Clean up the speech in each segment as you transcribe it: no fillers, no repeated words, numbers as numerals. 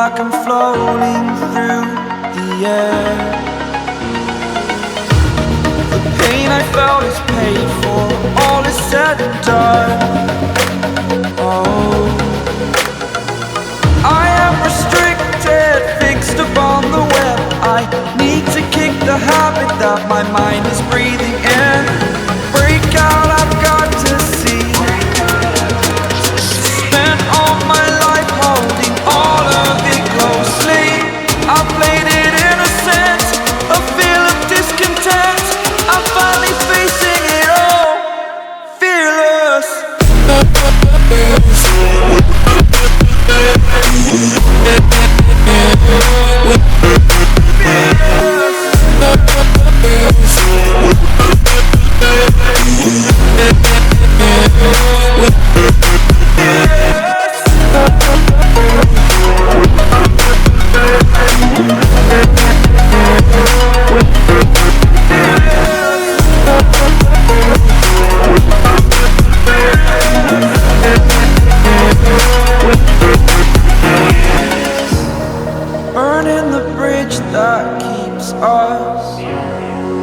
like I'm floating through the air. The pain I felt is paid for, all is said and done. Oh, I am restricted, fixed upon the web. I need to kick the habit that my mind is breathing in. Break out, I've got to see. Spent all my life holding all of it closely. I played it innocent, a feel of discontent. I'm finally facing it all, fearless. Burning the bridge that keeps us.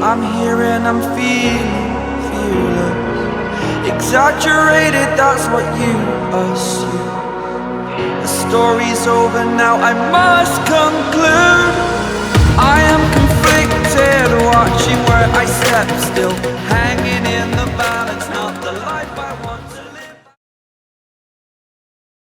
I'm here and I'm feeling fearless. Exaggerated, that's what you assume. The story's over now, I must conclude. I am conflicted, watching where I step still, hanging in the back.